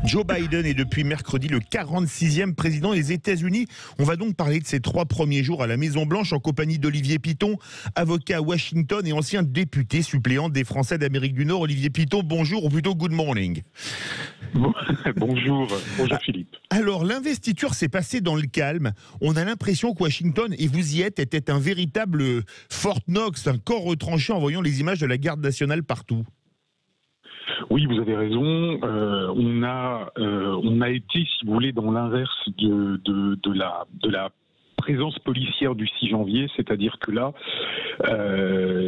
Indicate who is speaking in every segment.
Speaker 1: Joe Biden est depuis mercredi le 46e président des États-Unis. On va donc parler de ses 3 premiers jours à la Maison-Blanche en compagnie d'Olivier Piton, avocat à Washington et ancien député suppléant des Français d'Amérique du Nord. Olivier Piton, bonjour, ou plutôt good morning.
Speaker 2: Bonjour Philippe.
Speaker 1: Alors, l'investiture s'est passée dans le calme. On a l'impression que Washington, et vous y êtes, était un véritable Fort Knox, un corps retranché en voyant les images de la garde nationale partout.
Speaker 2: Oui, vous avez raison. On a été, si vous voulez, dans l'inverse de la présence policière du 6 janvier, c'est-à-dire que là,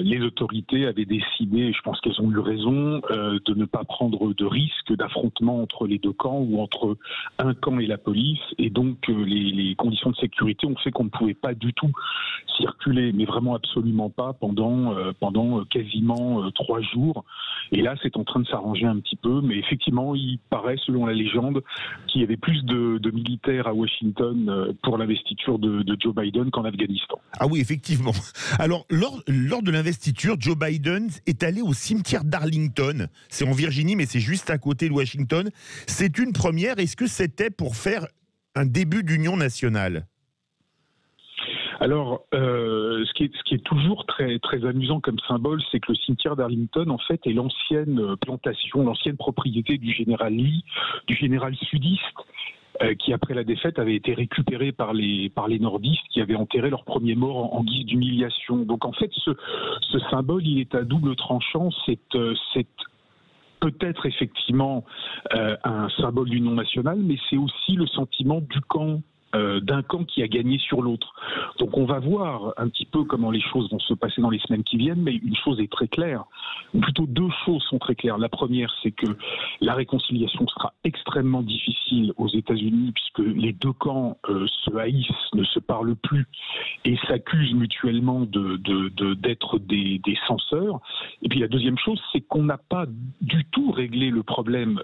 Speaker 2: les autorités avaient décidé, et je pense qu'elles ont eu raison, de ne pas prendre de risque d'affrontement entre les deux camps ou entre un camp et la police. Et donc, les conditions de sécurité ont fait qu'on ne pouvait pas du tout circuler, mais vraiment absolument pas, pendant quasiment 3 jours. Et là, c'est en train de s'arranger un petit peu, mais effectivement, il paraît, selon la légende, qu'il y avait plus de militaires à Washington pour l'investiture de Joe Biden qu'en Afghanistan.
Speaker 1: Ah oui, effectivement. Alors, lors de l'investiture, Joe Biden est allé au cimetière d'Arlington. C'est en Virginie, mais c'est juste à côté de Washington. C'est une première. Est-ce que c'était pour faire un début d'union nationale ?
Speaker 2: Alors, ce qui est toujours très, très amusant comme symbole, c'est que le cimetière d'Arlington, en fait, est l'ancienne plantation, l'ancienne propriété du général Lee, du général sudiste, qui, après la défaite, avait été récupéré par les nordistes qui avaient enterré leur premier mort en guise d'humiliation. Donc, en fait, ce symbole, il est à double tranchant. C'est peut-être effectivement un symbole d'union nationale, mais c'est aussi le sentiment d'un camp qui a gagné sur l'autre. Donc on va voir un petit peu comment les choses vont se passer dans les semaines qui viennent, mais une chose est très claire, ou plutôt 2 choses sont très claires. La première, c'est que la réconciliation sera extrêmement difficile aux États-Unis, puisque les deux camps se haïssent, ne se parlent plus, et s'accusent mutuellement d'être des censeurs. Et puis la deuxième chose, c'est qu'on n'a pas du tout réglé le problème,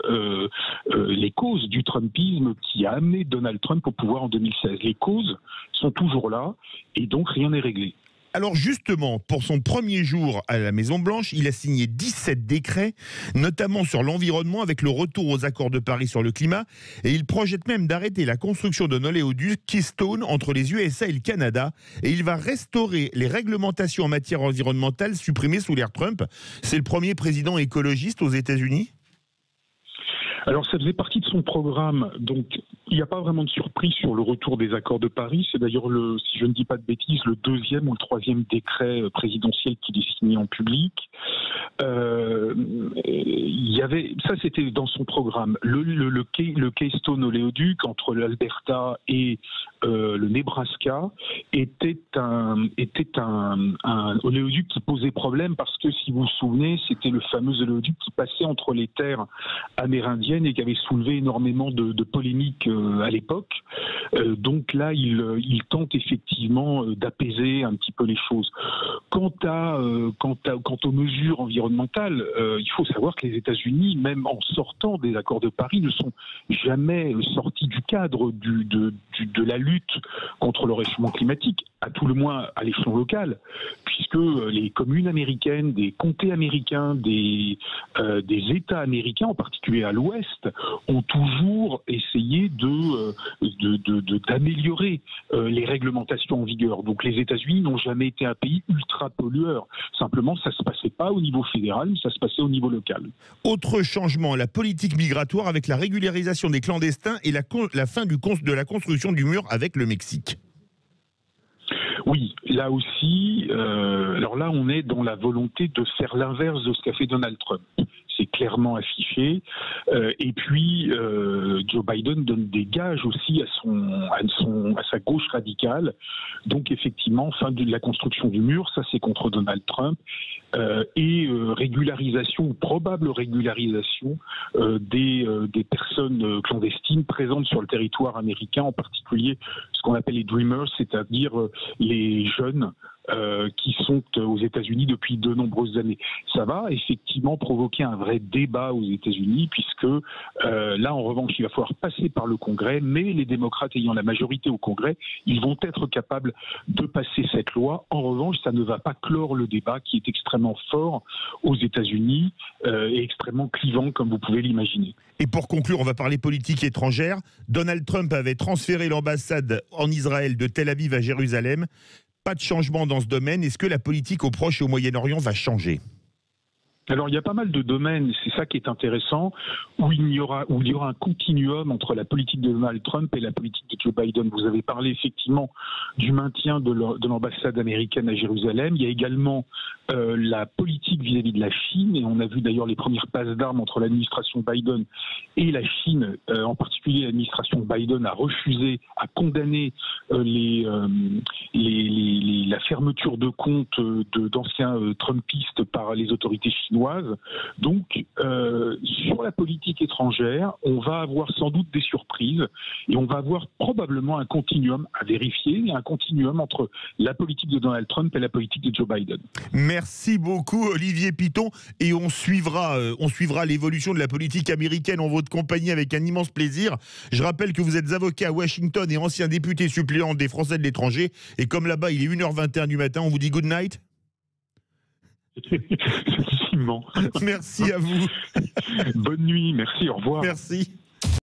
Speaker 2: les causes du Trumpisme qui a amené Donald Trump au pouvoir en 2016. Les causes sont toujours là et donc rien n'est réglé.
Speaker 1: Alors justement, pour son premier jour à la Maison-Blanche, il a signé 17 décrets, notamment sur l'environnement avec le retour aux accords de Paris sur le climat, et il projette même d'arrêter la construction d'un oléoduc Keystone entre les USA et le Canada, et il va restaurer les réglementations en matière environnementale supprimées sous l'ère Trump. C'est le premier président écologiste aux États-Unis ?
Speaker 2: Alors ça faisait partie de son programme, donc il n'y a pas vraiment de surprise sur le retour des accords de Paris. C'est d'ailleurs, si je ne dis pas de bêtises, le 2e ou le 3e décret présidentiel qu'il est signé en public. Ça c'était dans son programme. Le Keystone oléoduc entre l'Alberta et le Nebraska était un oléoduc qui posait problème parce que, si vous vous souvenez, c'était le fameux oléoduc qui passait entre les terres amérindiennes et qui avait soulevé énormément de polémiques à l'époque. Donc là, il tente effectivement d'apaiser un petit peu les choses. Quant aux mesures environnementales, il faut savoir que les États-Unis, même en sortant des accords de Paris, ne sont jamais sortis du cadre de la lutte contre le réchauffement climatique, à tout le moins à l'échelon local, puisque les communes américaines, des comtés américains, des États américains, en particulier à l'ouest, ont toujours essayé d'améliorer les réglementations en vigueur. Donc les États-Unis n'ont jamais été un pays ultra pollueur. Simplement, ça ne se passait pas au niveau fédéral, mais ça se passait au niveau local.
Speaker 1: Autre changement, la politique migratoire avec la régularisation des clandestins et la fin de la construction du mur avec le Mexique.
Speaker 2: Oui, là aussi, alors là on est dans la volonté de faire l'inverse de ce qu'a fait Donald Trump. C'est clairement affiché. Et puis, Joe Biden donne des gages aussi à sa gauche radicale. Donc, effectivement, fin de la construction du mur, ça c'est contre Donald Trump. Et régularisation ou probable régularisation des personnes clandestines présentes sur le territoire américain, en particulier ce qu'on appelle les Dreamers, c'est-à-dire les jeunes qui sont aux États-Unis depuis de nombreuses années. Ça va effectivement provoquer un vrai débat aux États-Unis, puisque là, en revanche, il va falloir passer par le Congrès, mais les démocrates ayant la majorité au Congrès, ils vont être capables de passer cette loi. En revanche, ça ne va pas clore le débat qui est extrêmement fort aux États-Unis et extrêmement clivant, comme vous pouvez l'imaginer.
Speaker 1: Et pour conclure, on va parler politique étrangère. Donald Trump avait transféré l'ambassade en Israël de Tel Aviv à Jérusalem. Pas de changement dans ce domaine. Est-ce que la politique au Proche et au Moyen-Orient va changer ?
Speaker 2: Alors, il y a pas mal de domaines, c'est ça qui est intéressant, où il y aura un continuum entre la politique de Donald Trump et la politique de Joe Biden. Vous avez parlé effectivement du maintien de l'ambassade américaine à Jérusalem. Il y a également la politique vis-à-vis de la Chine, et on a vu d'ailleurs les premières passes d'armes entre l'administration Biden et la Chine. En particulier, l'administration Biden a refusé, a condamné la fermeture de comptes d'anciens Trumpistes par les autorités chinoises. Donc, sur la politique étrangère, on va avoir sans doute des surprises et on va avoir probablement un continuum à vérifier, un continuum entre la politique de Donald Trump et la politique de Joe Biden.
Speaker 1: Merci beaucoup Olivier Piton, et on suivra l'évolution de la politique américaine en votre compagnie avec un immense plaisir. Je rappelle que vous êtes avocat à Washington et ancien député suppléant des Français de l'étranger, et comme là-bas il est 1h21 du matin, on vous dit good night.
Speaker 2: Effectivement.
Speaker 1: Merci à vous.
Speaker 2: Bonne nuit, merci, au revoir.
Speaker 1: Merci.